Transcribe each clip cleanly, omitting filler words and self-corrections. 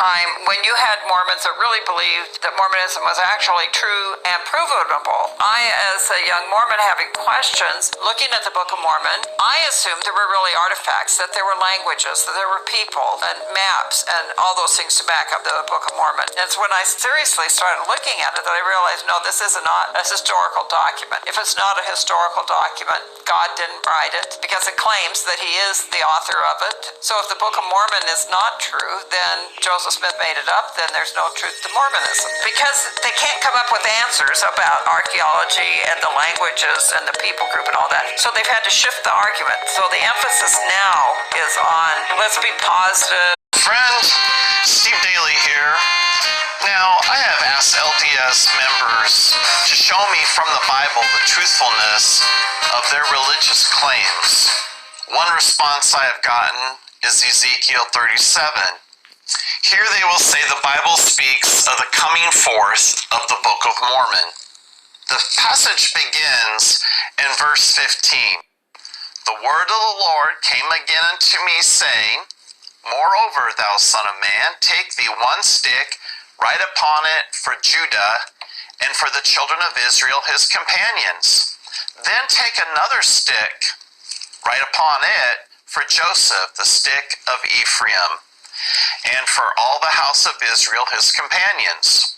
time when you had Mormons that really believed that Mormonism was actually true and provable. I, as a young Mormon having questions, looking at the Book of Mormon, I assumed there were really artifacts, that there were languages, that there were people and maps and all those things to back up the Book of Mormon. And it's when I seriously started looking at it that I realized, no, this is not a historical document. If it's not a historical document, God didn't write it because it claims that he is the author of it. So if the Book of Mormon is not true, then Joseph Smith made it up, then there's no truth to Mormonism. Because they can't come up with answers about archaeology and the languages and the people group and all that. So they've had to shift the argument. So the emphasis now is on, let's be positive. Friend, Steve Daly here. Now, I have asked LDS members to show me from the Bible the truthfulness of their religious claims. One response I have gotten is Ezekiel 37. Here they will say the Bible speaks of the coming forth of the Book of Mormon. The passage begins in verse 15. The word of the Lord came again unto me, saying, Moreover, thou son of man, take thee one stick, write upon it for Judah, and for the children of Israel his companions. Then take another stick, write upon it for Joseph, the stick of Ephraim, and for all the house of Israel his companions.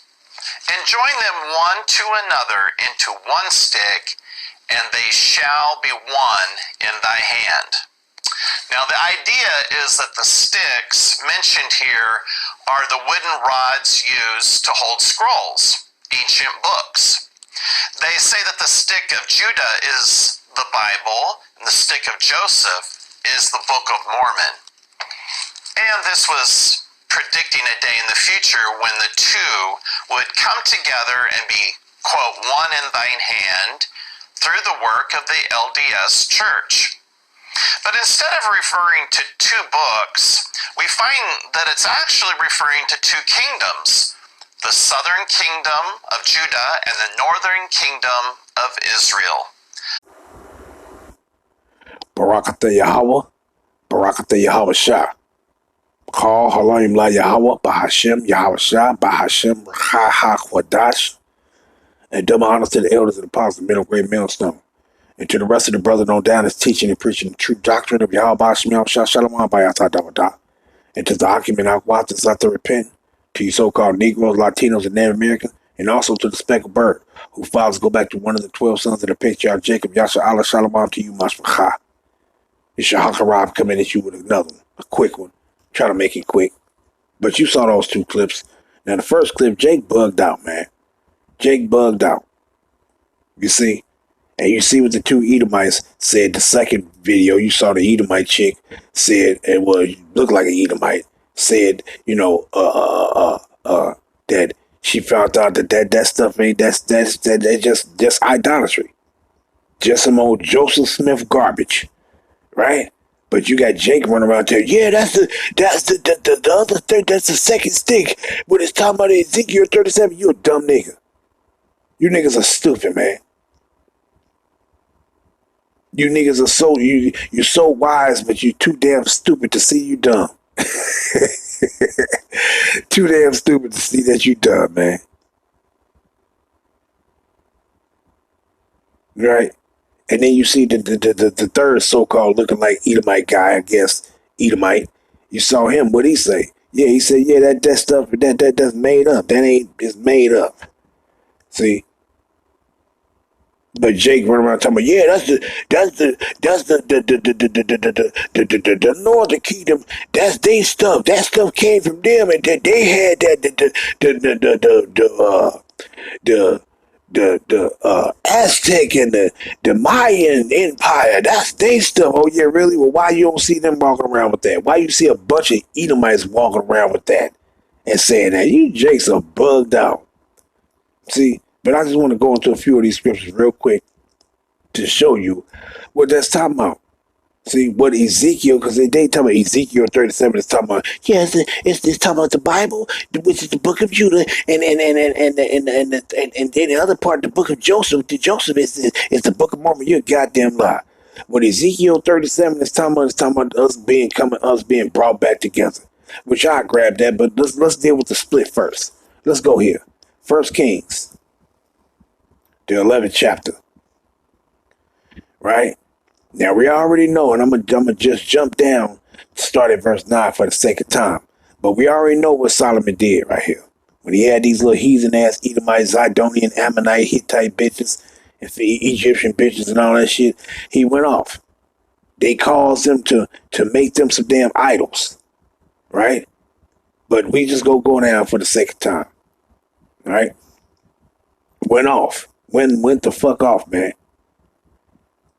And join them one to another into one stick, and they shall be one in thy hand. Now the idea is that the sticks mentioned here are the wooden rods used to hold scrolls, ancient books. They say that the stick of Judah is the Bible, and the stick of Joseph is the Book of Mormon. And this was predicting a day in the future when the two would come together and be, quote, one in thine hand through the work of the LDS Church. But instead of referring to two books, we find that it's actually referring to two kingdoms, the southern kingdom of Judah and the northern kingdom of Israel. Barakatah Yahweh, Barakatah Yahweh Shah. Call Halayim La Yahweh, Bahashem, Yahweh Shah, Bahashem, Ha Kwadash. And double honors to the elders and apostles, the middle grade millstone. And to the rest of the brothers on down is teaching and preaching the true doctrine of Yahweh Bahashem, Shah Shalom, Bayatah Dawada. And to the occupant Aquatas out to repent, to you so-called Negroes, Latinos, and Native Americans, and also to the speckled bird, whose fathers go back to one of the 12 sons of the patriarch Jacob, Yasha Allah Shalom to you, Mashmacha. It's Shahakarab coming at you with another one, a quick one. Try to make it quick. But you saw those two clips. Now, the first clip, Jake bugged out, man. Jake bugged out. You see? And you see what the two Edomites said. The second video, you saw the Edomite chick said, it was looked like an Edomite, said, that she found out that stuff ain't, that's just idolatry. Just some old Joseph Smith garbage. Right? But you got Jake running around there. Yeah, that's the other thing. That's the second stick. When it's talking about Ezekiel 37, you a dumb nigga. You niggas are stupid, man. You niggas are you're so wise, but you're too damn stupid to see you dumb. Too damn stupid to see that you dumb, man. Right? And then you see the third so-called looking like Edomite guy, I guess, Edomite. You saw him, what'd he say? Yeah, he said, yeah, that stuff, that's made up. It's made up. See? But Jake running around talking about, yeah, that's the Northern Kingdom. That's their stuff. That stuff came from them, and they had the Aztec and the Mayan Empire. That's their stuff. Oh yeah, really? Well, why you don't see them walking around with that? Why you see a bunch of Edomites walking around with that and saying that? You Jakes are bugged out. See? But I just want to go into a few of these scriptures real quick to show you what that's talking about. See, what Ezekiel, because they talk about Ezekiel 37 is talking about, yeah, it's talking about the Bible, which is the book of Judah, and then the other part, the book of Joseph, is the book of Mormon. You're a goddamn lie. What Ezekiel 37 is talking about us being brought back together. which I grabbed that, but let's deal with the split first. Let's go here. First Kings, the 11th chapter. Right? Now we already know, and I'm gonna just jump down, start at verse 9 for the sake of time. But we already know what Solomon did right here. When he had these little heathen ass Edomite, Zidonian, Ammonite, Hittite bitches, and Egyptian bitches and all that shit, he went off. They caused them to make them some damn idols. Right? But we just go down for the sake of time. Right? Went off. Went the fuck off, man.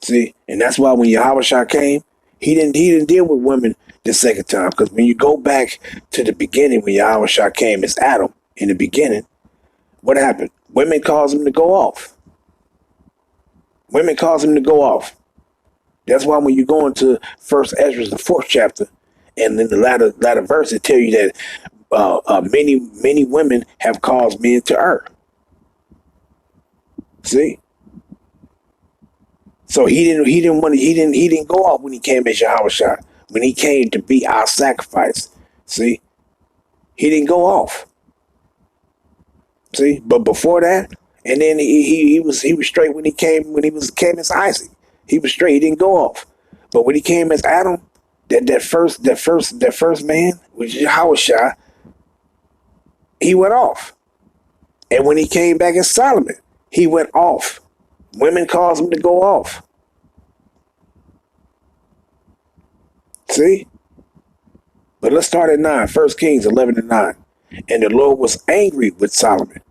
See? And that's why when Yahushua came, he didn't deal with women the second time. Because when you go back to the beginning, when Yahushua came as Adam in the beginning, what happened? Women caused him to go off. Women caused him to go off. That's why when you go into First Ezra, the 4th chapter, and then the latter verse, it tell you that many women have caused men to err. See? So he didn't go off when he came as Yahushua, when he came to be our sacrifice. See? He didn't go off. See? But before that, and then he was straight when he came as Isaac. He was straight, he didn't go off. But when he came as Adam, that first man, which is Yahushua, he went off. And when he came back as Solomon, he went off. Women caused him to go off. See? But let's start at 9. 1 Kings 11 and 9. And the Lord was angry with Solomon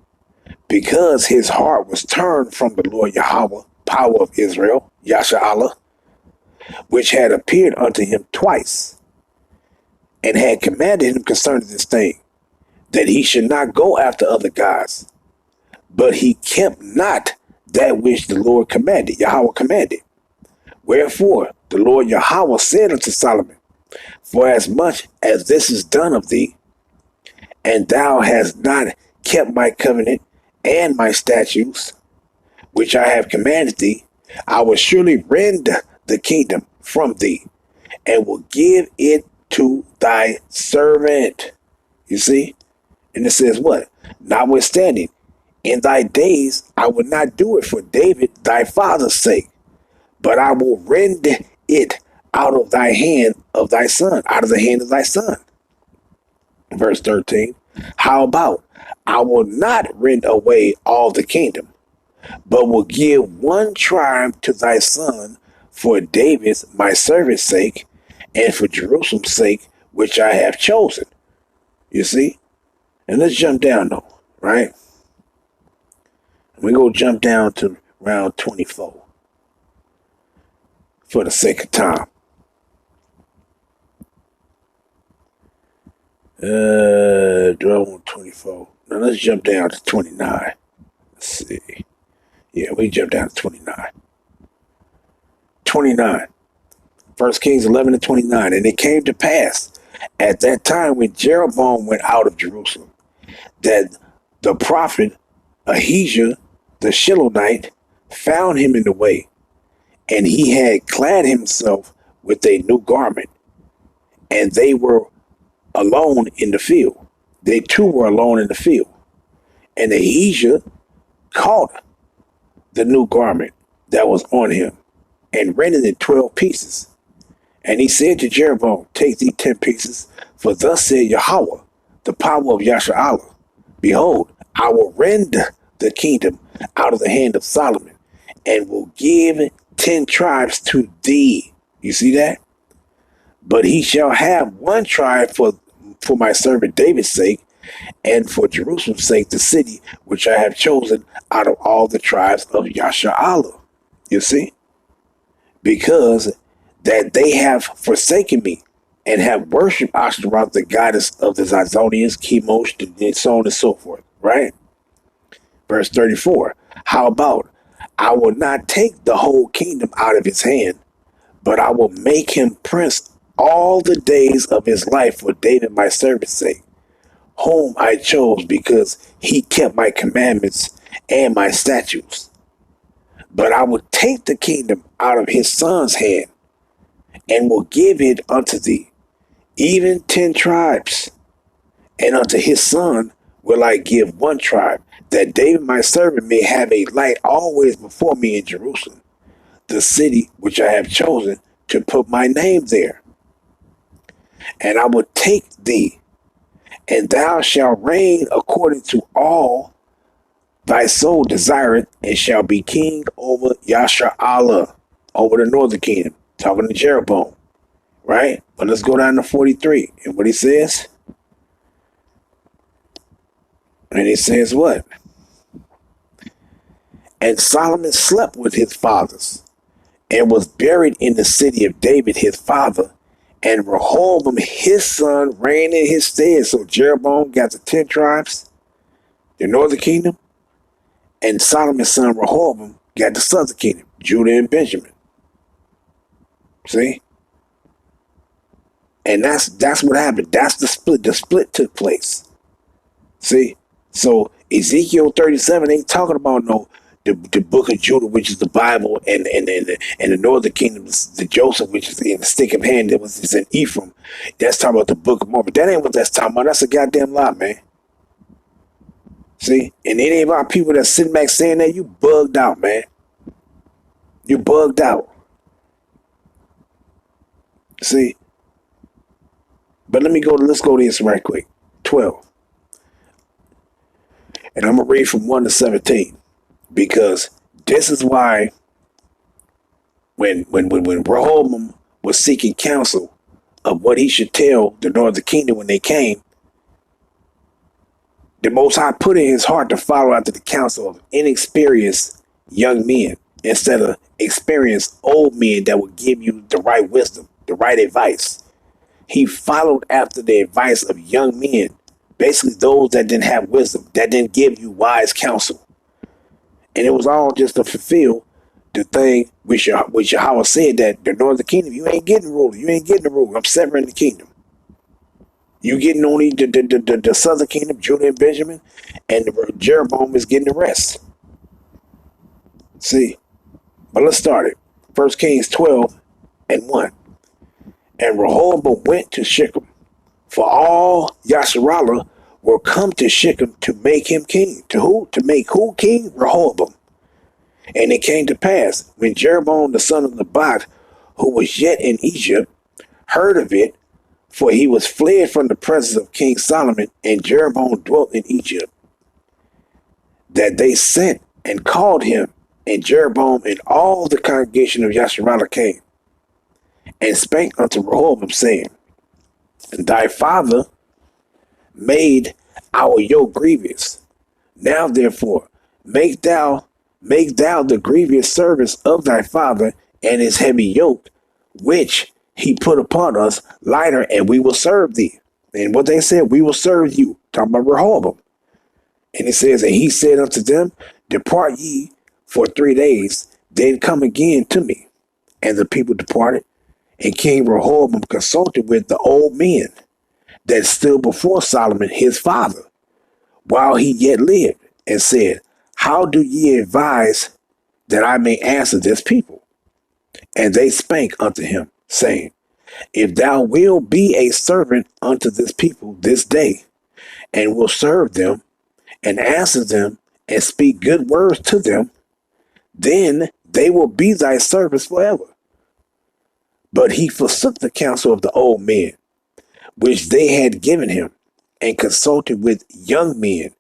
because his heart was turned from the Lord Yahweh, power of Israel, Yasha Allah, which had appeared unto him twice, and had commanded him concerning this thing, that he should not go after other gods. But he kept not that which the Lord commanded, Yahweh commanded. Wherefore the Lord Yahweh said unto Solomon, for as much as this is done of thee, and thou hast not kept my covenant and my statutes, which I have commanded thee, I will surely rend the kingdom from thee, and will give it to thy servant. You see? And it says what? Notwithstanding, in thy days I will not do it for David thy father's sake, but I will rend it out of thy hand of thy son, out of the hand of thy son. Verse 13. How about, I will not rend away all the kingdom, but will give one tribe to thy son for David's my servant's sake, and for Jerusalem's sake, which I have chosen. You see? And let's jump down though, right? We're going to jump down to round 24 for the sake of time. Do I want 24? Now let's jump down to 29. Let's see. Yeah, we jump down to 29. 29. 1 Kings 11 and 29. And it came to pass at that time when Jeroboam went out of Jerusalem, that the prophet Ahijah the Shilonite found him in the way, and he had clad himself with a new garment, and they were alone in the field. They too were alone in the field. And Ahijah caught the new garment that was on him and rent it in 12 pieces. And he said to Jeroboam, take thee 10 pieces, for thus said Yahweh, the power of Yasha Allah, behold, I will rend the kingdom out of the hand of Solomon, and will give 10 tribes to thee. You see that? But he shall have one tribe for my servant David's sake, and for Jerusalem's sake, the city which I have chosen out of all the tribes of Yasha Allah. You see? Because that they have forsaken me, and have worshipped Ashtaroth, the goddess of the Zidonians, Chemosh, and so on and so forth. Right? Verse 34. How about, I will not take the whole kingdom out of his hand, but I will make him prince all the days of his life for David my servant's sake, whom I chose because he kept my commandments and my statutes. But I will take the kingdom out of his son's hand, and will give it unto thee, even 10 tribes. And unto his son will I give one tribe, that David my servant may have a light always before me in Jerusalem, the city which I have chosen to put my name there. And I will take thee, and thou shalt reign according to all thy soul desireth, and shall be king over Yashar'Allah, over the northern kingdom. Talking to Jeroboam, right? But let's go down to 43. And what he says? And he says what? And Solomon slept with his fathers, and was buried in the city of David his father, and Rehoboam his son reigned in his stead. So Jeroboam got the 10 tribes, the northern kingdom, and Solomon's son Rehoboam got the southern kingdom, Judah and Benjamin. See? And that's what happened. That's the split. The split took place. See? So Ezekiel 37 ain't talking about the book of Judah, which is the Bible, and the northern kingdom, the Joseph, which is in the stick of hand that was in Ephraim. That's talking about the book of Mormon. That ain't what that's talking about. That's a goddamn lie, man. See? And any of our people that's sitting back saying that, you bugged out, man. You bugged out. See? But let's go to this right quick. 12. And I'm going to read from 1 to 17. Because this is why when Rehoboam was seeking counsel of what he should tell the northern kingdom when they came, the Most High put in his heart to follow after the counsel of inexperienced young men instead of experienced old men that would give you the right wisdom, the right advice. He followed after the advice of young men, basically those that didn't have wisdom, that didn't give you wise counsel. And it was all just to fulfill the thing which Yahweh said, that the northern kingdom, you ain't getting ruler, you ain't getting the ruler. I'm severing the kingdom. You getting only the southern kingdom, Judah and Benjamin, and Jeroboam is getting the rest. See, but let's start it. 1 Kings 12 and 1. And Rehoboam went to Shechem, for all Yashar'Allah were come to Shechem to make him king. To who? To make who king? Rehoboam. And it came to pass, when Jeroboam the son of Nebat, who was yet in Egypt, heard of it, for he was fled from the presence of King Solomon, and Jeroboam dwelt in Egypt, that they sent and called him, and Jeroboam and all the congregation of Yashar'Allah came, and spake unto Rehoboam, saying, Thy father made our yoke grievous. Now therefore make thou the grievous service of thy father and his heavy yoke, which he put upon us, lighter, and we will serve thee. And what they said, we will serve you. Talking about Rehoboam. And it says, and he said unto them, Depart ye for 3 days, then come again to me. And the people departed, and King Rehoboam consulted with the old men that stood before Solomon his father, while he yet lived, and said, How do ye advise that I may answer this people? And they spake unto him, saying, If thou wilt be a servant unto this people this day, and will serve them, and answer them, and speak good words to them, then they will be thy servants forever. But he forsook the counsel of the old men, which they had given him, and consulted with young men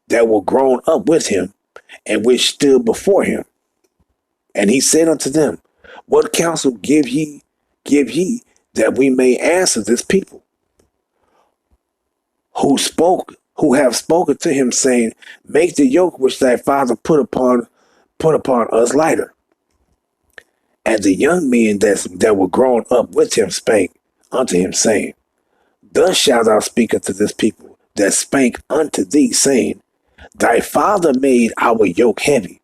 that were grown up with him, and which stood before him. And he said unto them, What counsel give ye, that we may answer this people? Who have spoken to him, saying, Make the yoke which thy father put upon us lighter. And the young men that were grown up with him spake unto him, saying, Thus shalt thou speak unto this people that spake unto thee, saying, Thy father made our yoke heavy,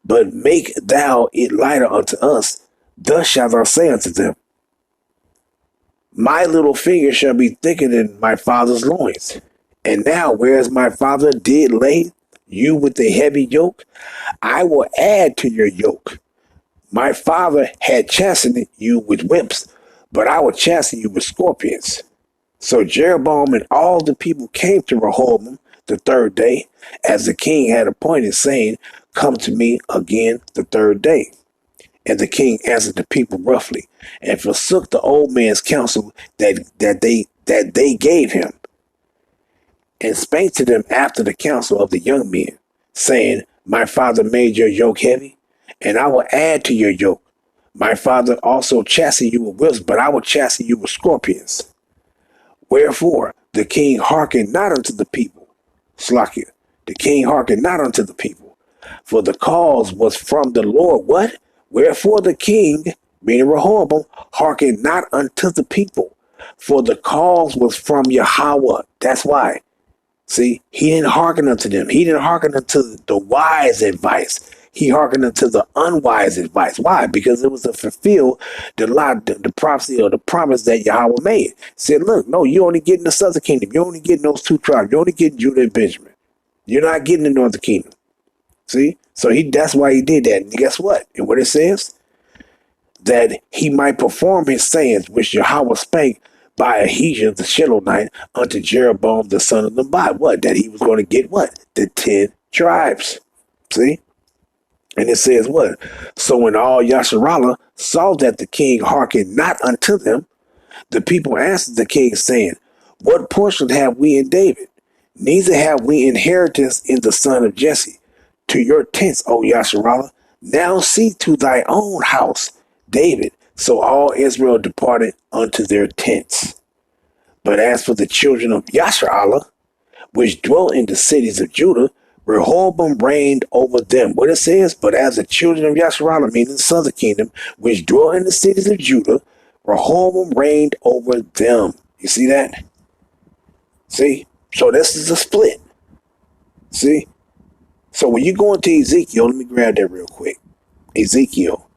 but make thou it lighter unto us. Thus shalt thou say unto them, My little finger shall be thicker than my father's loins. And now, whereas my father did lay you with the heavy yoke, I will add to your yoke. My father had chastened you with whips, but I will chasten you with scorpions. So Jeroboam and all the people came to Rehoboam the third day, as the king had appointed, saying, come to me again the third day. And the king answered the people roughly, and forsook the old man's counsel that they gave him, and spake to them after the counsel of the young men, saying, my father made your yoke heavy, and I will add to your yoke. My father also chastened you with whips, but I will chasten you with scorpions. Wherefore the king hearkened not unto the people. Slakia. The king hearkened not unto the people, for the cause was from the Lord. What? Wherefore the king, meaning Rehoboam, hearkened not unto the people, for the cause was from Yahweh. That's why. See, he didn't hearken unto them. He didn't hearken unto the wise advice. He hearkened unto the unwise advice. Why? Because it was to fulfill the prophecy or the promise that Yahweh made. Said, look, no, you only get in the southern kingdom. You only get in those two tribes. You only get in Judah and Benjamin. You're not getting the northern kingdom. See? So that's why he did that. And guess what? And what it says? That he might perform his sayings, which Yahweh spake by Ahijah the Shilonite unto Jeroboam the son of Nebat. What? That he was going to get what? The 10 tribes. See? And it says what? So when all Yasharallah saw that the king hearkened not unto them, the people answered the king, saying, what portion have we in David? Neither have we inheritance in the son of Jesse. To your tents, O Yasharallah, now see to thy own house, David. So all Israel departed unto their tents. But as for the children of Yasharallah, which dwelt in the cities of Judah, Rehoboam reigned over them. What it says, but as the children of Yasharallah, meaning the southern kingdom, which dwelt in the cities of Judah, Rehoboam reigned over them. You see that? See? So this is a split. See? So when you go into Ezekiel, let me grab that real quick. Ezekiel.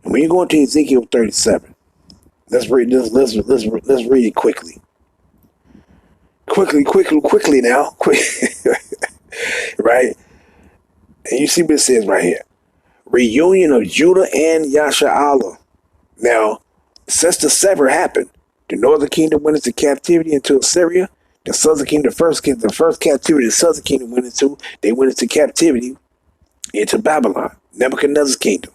And when you go into Ezekiel 37, let's read this. Let's read it quickly. Quickly now. Quick. Right? And you see what it says right here. Reunion of Judah and Yasharallah. Now, since the sever happened, the northern kingdom went into captivity into Assyria. The southern kingdom, the first captivity the southern kingdom went into captivity into Babylon, Nebuchadnezzar's kingdom.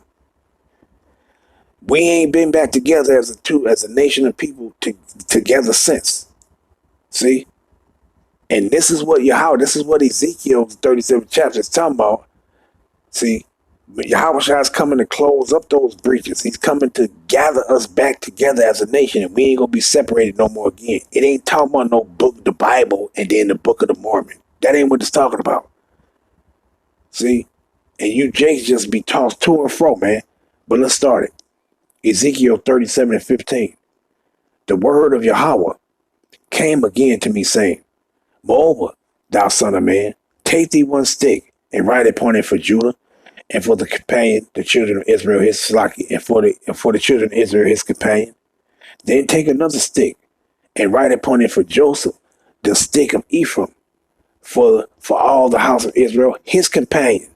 We ain't been back together as a nation of people together since. See? And this is what Ezekiel, the 37th chapter is talking about. See? But Yahweh is coming to close up those breaches. He's coming to gather us back together as a nation, and we ain't gonna be separated no more again. It ain't talking about no book, the Bible, and then the Book of the Mormon. That ain't what it's talking about. See? And you Jakes just be tossed to and fro, man. But let's start it. Ezekiel 37:15. The word of Yahweh came again to me, saying, moreover, thou son of man, take thee one stick, and write upon it for Judah, and for the companion, the children of Israel, his slaki, and for the children of Israel, his companion. Then take another stick, and write upon it for Joseph, the stick of Ephraim, for all the house of Israel, his companion.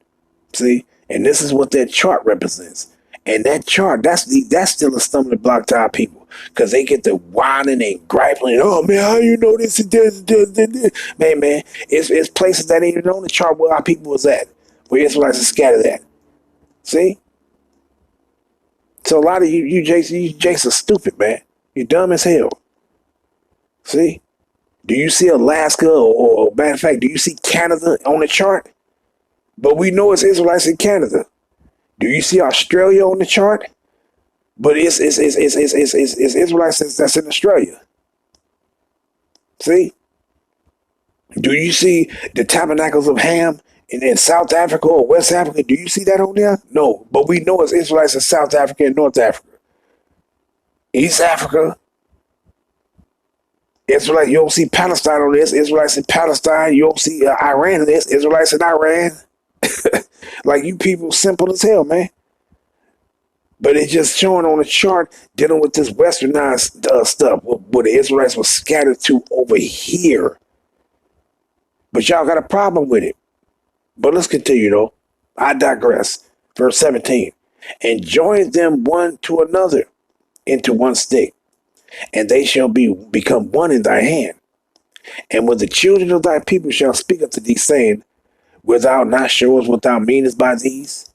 See? And this is what that chart represents. And that chart, that's still a stumbling block to our people, because they get to whining and griping. Oh man, how you know this and this and this and this? Man, it's places that ain't even on the chart where our people was at, where Israelites are scattered at. See? So a lot of you Jakes are stupid, man. You're dumb as hell. See? Do you see Alaska or matter of fact, do you see Canada on the chart? But we know it's Israelites in Canada. Do you see Australia on the chart? But it's Israelites that's in Australia. See? Do you see the tabernacles of Ham in South Africa or West Africa? Do you see that on there? No, but we know it's Israelites in South Africa and North Africa. East Africa. Israelites, you don't see Palestine on this. Israelites in Palestine. You don't see Iran in this. Israelites in Iran. Like, you people simple as hell, man. But it's just showing on the chart dealing with this westernized stuff where the Israelites were scattered to over here. But y'all got a problem with it. But let's continue, though. I digress. Verse 17. And join them one to another into one stick. and they shall become one in thy hand. And when the children of thy people shall speak unto thee, saying, Wilt thou not show us what thou meanest by these?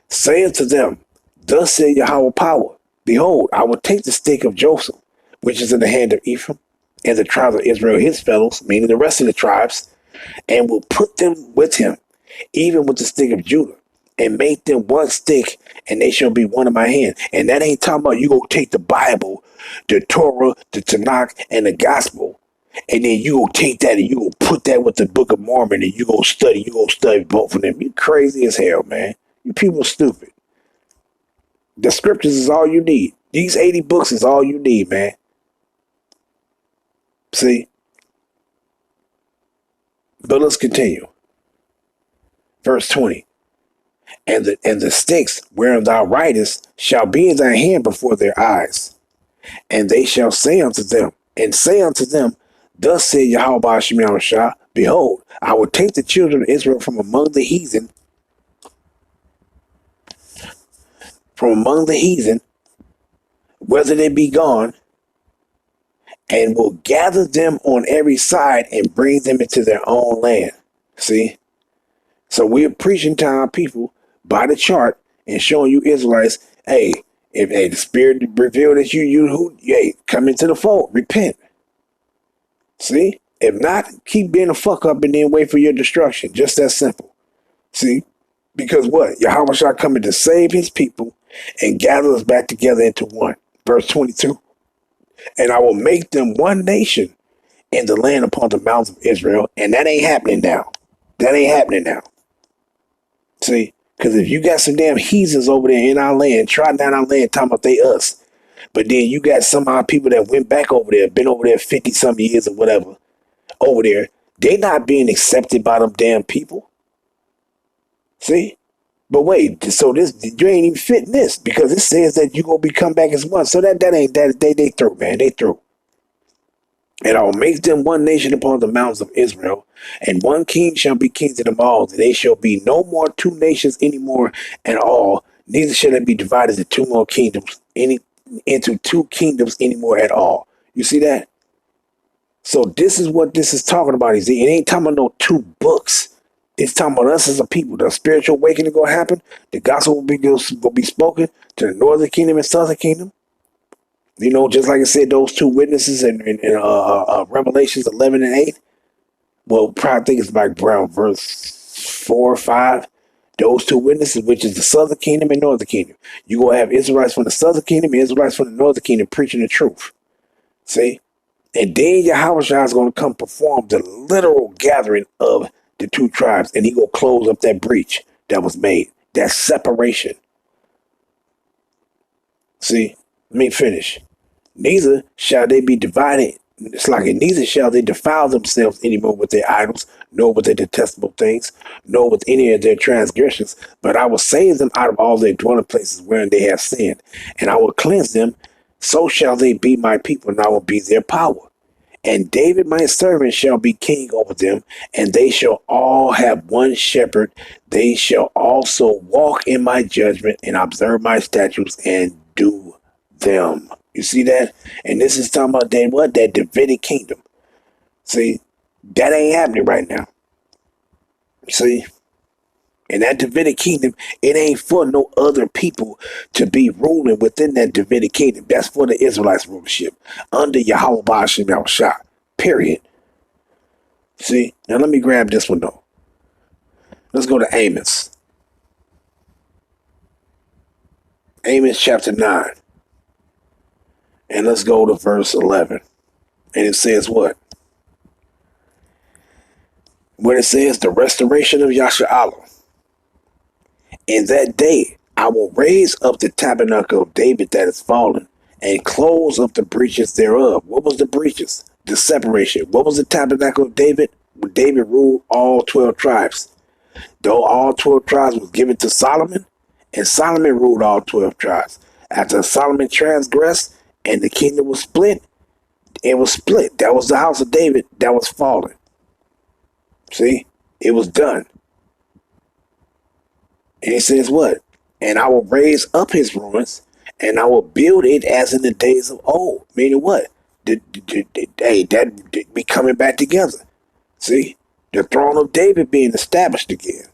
Say unto them, Thus saith Yahweh power, Behold, I will take the stick of Joseph, which is in the hand of Ephraim, and the tribes of Israel his fellows, meaning the rest of the tribes, and will put them with him, even with the stick of Judah, and make them one stick, and they shall be one in my hand. And that ain't talking about you go take the Bible, the Torah, the Tanakh, and the Gospel, and then you go take that and you go put that with the Book of Mormon, and you go study both of them. You crazy as hell, man. You people stupid. The scriptures is all you need. These 80 books is all you need, man. See? But let's continue. Verse 20. And the sticks wherein thou writest shall be in thy hand before their eyes. And they shall say unto them, Thus said Yahweh Ba'ashem Yahushua, Behold, I will take the children of Israel from among the heathen, whether they be gone, and will gather them on every side and bring them into their own land. See? So we're preaching to our people by the chart and showing you Israelites, hey, if the Spirit revealed that hey, come into the fold, repent. See? If not, keep being a fuck up and then wait for your destruction. Just that simple. See? Because what? Yahweh shall come in to save his people and gather us back together into one. Verse 22. And I will make them one nation in the land upon the mountains of Israel. And that ain't happening now. See? Because if you got some damn heathens over there in our land, trotting down our land, talking about they us. But then you got some of our people that went back over there, been over there 50 some years or whatever, over there. They not being accepted by them damn people. See? But wait, so this, you ain't even fitting this, because it says that you gonna come back as one. So that ain't that they through, man. They through. And I will make them one nation upon the mountains of Israel, and one king shall be king to them all. And they shall be no more two nations anymore at all, neither shall it be divided into two more kingdoms, into two kingdoms anymore at all. You see that? So this is what this is talking about. It ain't talking about no two books. It's talking about us as a people. The spiritual awakening going to happen. The gospel will be spoken to the northern kingdom and southern kingdom. You know, just like I said, those two witnesses in Revelations 11 and 8. Well, probably think it's like around verse 4 or 5. Those two witnesses, which is the southern kingdom and northern kingdom. You're going to have Israelites from the southern kingdom and Israelites from the northern kingdom preaching the truth. See? And then Yahweh is going to come perform the literal gathering of the two tribes, and he going to close up that breach that was made, that separation. See? Let me finish. Neither shall they be divided. It's like neither shall they defile themselves anymore with their idols, nor with their detestable things, nor with any of their transgressions. But I will save them out of all their dwelling places wherein they have sinned, and I will cleanse them. So shall they be my people, and I will be their power. And David my servant shall be king over them, and they shall all have one shepherd. They shall also walk in my judgment and observe my statutes and do them. You see that? And this is talking about that Davidic kingdom. See, that ain't happening right now. See? In that Davidic kingdom, it ain't for no other people to be ruling within that Davidic kingdom. That's for the Israelites rulership under Yahweh Ba'ashem Yahushua. Period. See? Now let me grab this one though. Let's go to Amos. Amos chapter 9. And let's go to verse 11. And it says what? When it says the restoration of Yashar'Allah. In that day, I will raise up the tabernacle of David that is fallen and close up the breaches thereof. What was the breaches? The separation. What was the tabernacle of David? When David ruled all 12 tribes. Though all 12 tribes was given to Solomon, and Solomon ruled all 12 tribes. After Solomon transgressed and the kingdom was split, it was split. That was the house of David that was fallen. See? It was done. And he says what? And I will raise up his ruins And I will build it as in the days of old. Meaning what? Hey, that be coming back together. See? The throne of David being established again.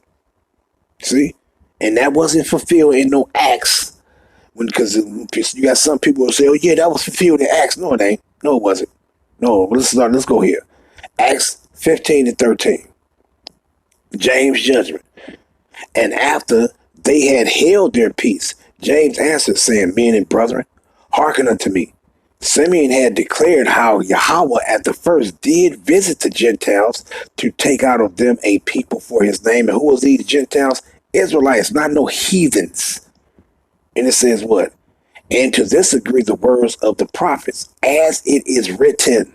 See? And that wasn't fulfilled in no Acts. Because you got some people who say, oh yeah, that was fulfilled in Acts. No, it ain't. No, it wasn't. No, let's go here. Acts 15 and 13. James' judgment. And after they had held their peace, James answered, saying, Men and brethren, hearken unto me. Simeon had declared how Yahweh at the first did visit the Gentiles to take out of them a people for his name. And who was these Gentiles? Israelites, not no heathens. And it says what? And to this agree the words of the prophets, as it is written,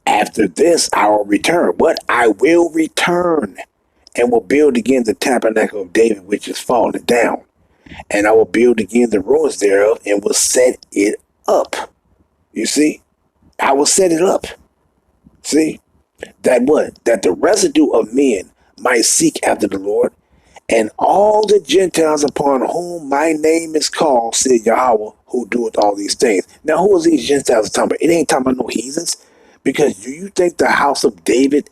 after this I will return. What? I will return and will build again the tabernacle of David, which is fallen down. And I will build again the ruins thereof and will set it up. You see? I will set it up. See? That what? That the residue of men might seek after the Lord, and all the Gentiles upon whom my name is called, said Yahweh, who doeth all these things. Now, who are these Gentiles talking about? It ain't talking about no heathens. Because do you think the house of David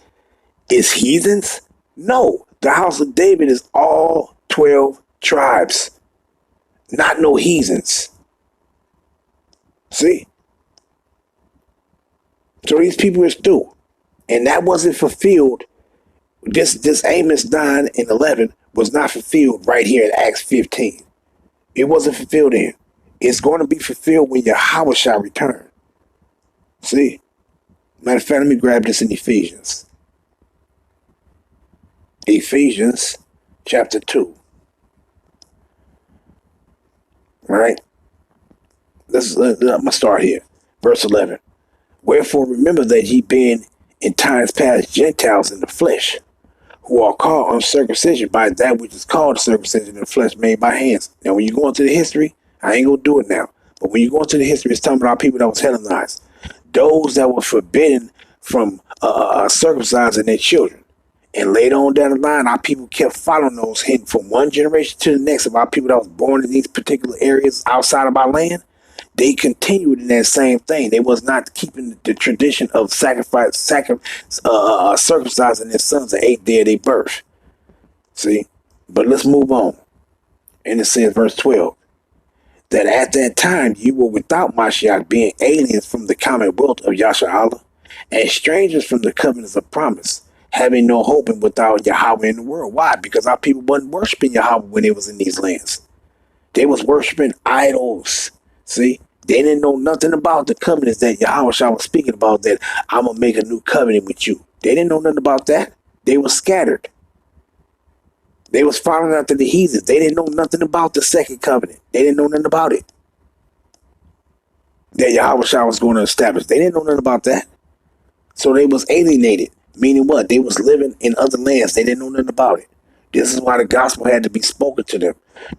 is heathens? No, the house of David is all 12 tribes. Not no heathens. See? So these people is through. And that wasn't fulfilled. This Amos 9 and 11 was not fulfilled right here in Acts 15. It wasn't fulfilled in. It's going to be fulfilled when Yahweh shall return. See? Matter of fact, let me grab this in Ephesians. Ephesians chapter 2. All right? I'm going to start here. Verse 11. Wherefore remember that ye being in times past Gentiles in the flesh, who are called uncircumcision by that which is called circumcision in the flesh made by hands. Now, when you go into the history, I ain't going to do it now. But when you go into the history, it's talking about people that was Hellenized. Those that were forbidden from circumcising their children. And later on down the line, our people kept following those from one generation to the next of our people that was born in these particular areas outside of our land. They continued in that same thing. They was not keeping the tradition of circumcising their sons the 8th day of their birth. See? But let's move on. And it says, verse 12. That at that time you were without Mashiach, being aliens from the commonwealth of Yasharallah, and strangers from the covenants of promise, having no hope and without Yahweh in the world. Why? Because our people wasn't worshiping Yahweh when they was in these lands. They was worshiping idols. See? They didn't know nothing about the covenants that Yahweh was speaking about, that I'm going to make a new covenant with you. They didn't know nothing about that. They were scattered. They was following after the heathens. They didn't know nothing about the second covenant. They didn't know nothing about it. That Yahweh was going to establish. They didn't know nothing about that. So they was alienated. Meaning what? They was living in other lands. They didn't know nothing about it. This is why the gospel had to be spoken to them.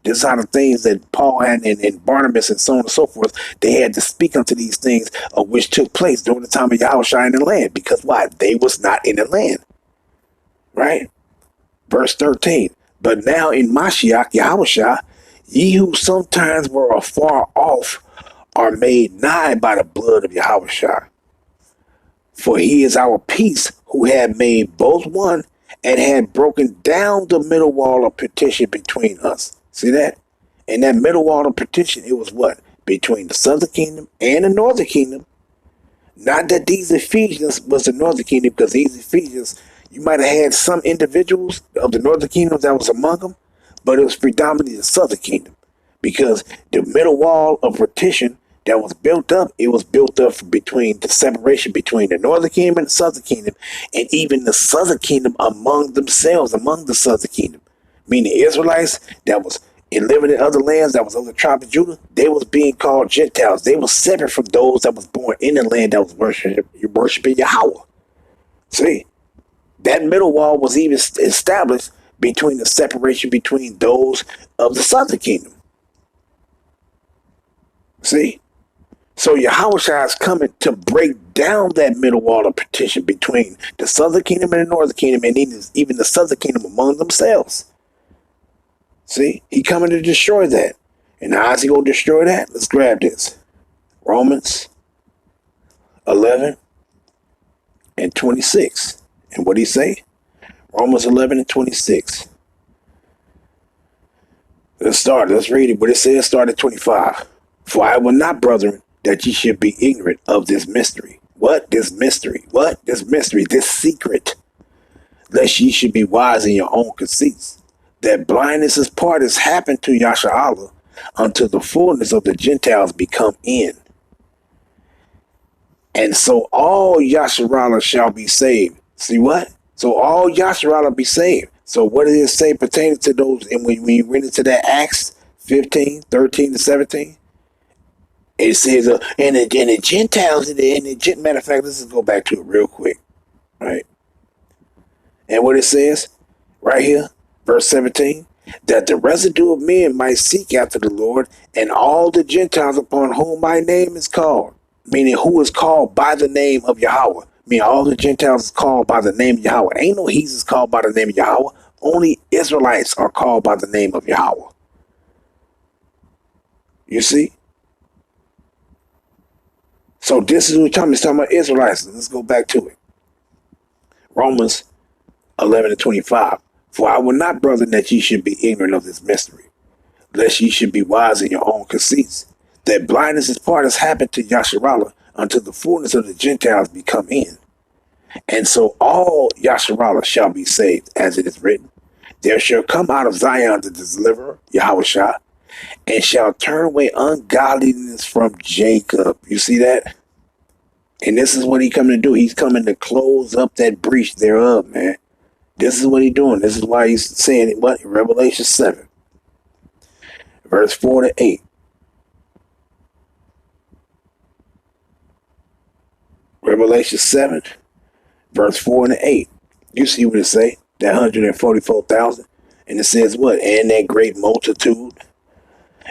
This is how the things that Paul had and Barnabas and so on and so forth, they had to speak unto these things which took place during the time of Yahweh in the land. Because why? They was not in the land. Right? Verse 13. But now in Mashiach, Yahushua, ye who sometimes were afar off are made nigh by the blood of Yahushua. For he is our peace, who had made both one and had broken down the middle wall of partition between us. See that? And that middle wall of partition, it was what? Between the southern kingdom and the northern kingdom. Not that these Ephesians was the northern kingdom, because these Ephesians, you might have had some individuals of the northern kingdom that was among them, but it was predominantly the southern kingdom, because the middle wall of partition that was built up, it was built up between the separation between the northern kingdom and the southern kingdom, and even the southern kingdom among themselves, among the southern kingdom, meaning the Israelites that was living in other lands, that was of the tribe of Judah, they was being called Gentiles. They were separate from those that was born in the land that was worshiping Yahweh. See? That middle wall was even established between the separation between those of the southern kingdom. See? So Yahushua is coming to break down that middle wall of partition between the southern kingdom and the northern kingdom, and even the southern kingdom among themselves. See? He coming to destroy that. And how's he going to destroy that? Let's grab this. Romans 11 and 26. And what did he say? Romans 11 and 26. Let's read it. But it says, start at 25. For I will not, brethren, that ye should be ignorant of this mystery. What? This mystery. What? This mystery. This secret. Lest ye should be wise in your own conceits. That blindness is part has happened to Yasharallah until the fullness of the Gentiles become in. And so all Yasharallah shall be saved. See what? So all Yasharallah be saved. So what does it say pertaining to those? And when you read into that Acts 15, 13 to 17, it says, and the Gentiles, matter of fact, let's just go back to it real quick, right? And what it says right here, verse 17, that the residue of men might seek after the Lord, and all the Gentiles upon whom my name is called, meaning who is called by the name of Yahweh. Meaning all the Gentiles is called by the name of Yahweh. Ain't no heathens called by the name of Yahweh. Only Israelites are called by the name of Yahweh. You see? So this is what he's talking about Israelites. Let's go back to it. Romans 11 and 25. For I will not, brethren, that ye should be ignorant of this mystery, lest ye should be wise in your own conceits, that blindness is part has happened to Yasharallah until the fullness of the Gentiles become in. And so all Yasharallah shall be saved, as it is written, there shall come out of Zion the deliverer, Yahushua, and shall turn away ungodliness from Jacob. You see that? And this is what he's coming to do. He's coming to close up that breach thereof, man. This is what he's doing. This is why he's saying it, what? In Revelation 7, verse 4 to 8. Revelation 7, verse 4 and 8. You see what it say? That 144,000. And it says what? And that great multitude.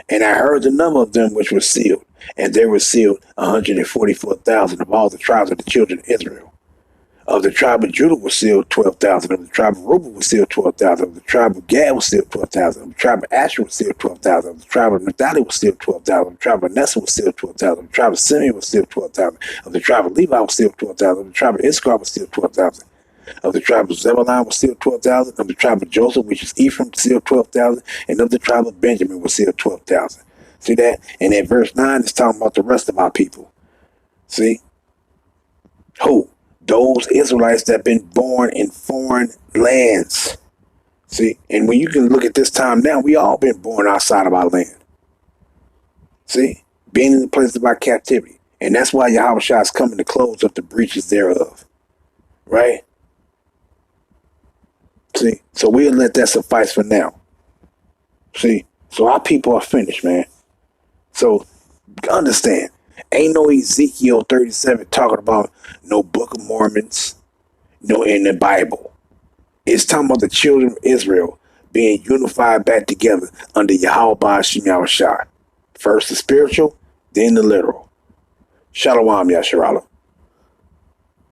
And I heard the number of them which were sealed. And there were sealed 144,000 of all the tribes of the children of Israel. Of the tribe of Judah was sealed 12,000. Of the tribe of Reuben was sealed 12,000. Of the tribe of Gad was sealed 12,000. Of the tribe of Asher was sealed 12,000. Of the tribe of Naphtali was sealed 12,000. Of the tribe of Manasseh was sealed 12,000. Of the tribe of Simeon was sealed 12,000. Of the tribe of Levi was sealed 12,000. Of the tribe of Issachar was sealed 12,000. Of the tribe of Zebulun was sealed 12,000. Of the tribe of Joseph, which is Ephraim, sealed 12,000. And of the tribe of Benjamin was sealed 12,000. See that? And at verse 9, it's talking about the rest of our people. See? Who? Those Israelites that have been born in foreign lands. See? And when you can look at this time now, we all been born outside of our land. See? Being in the place of our captivity. And that's why Yahushua is coming to close up the breaches thereof. Right? See? So we'll let that suffice for now. See? So our people are finished, man. So understand. Ain't no Ezekiel 37 talking about no Book of Mormons, no in the Bible. It's talking about the children of Israel being unified back together under Yahweh Ba'ashim Yahushua. First the spiritual, then the literal. Shalom, Yasharallah.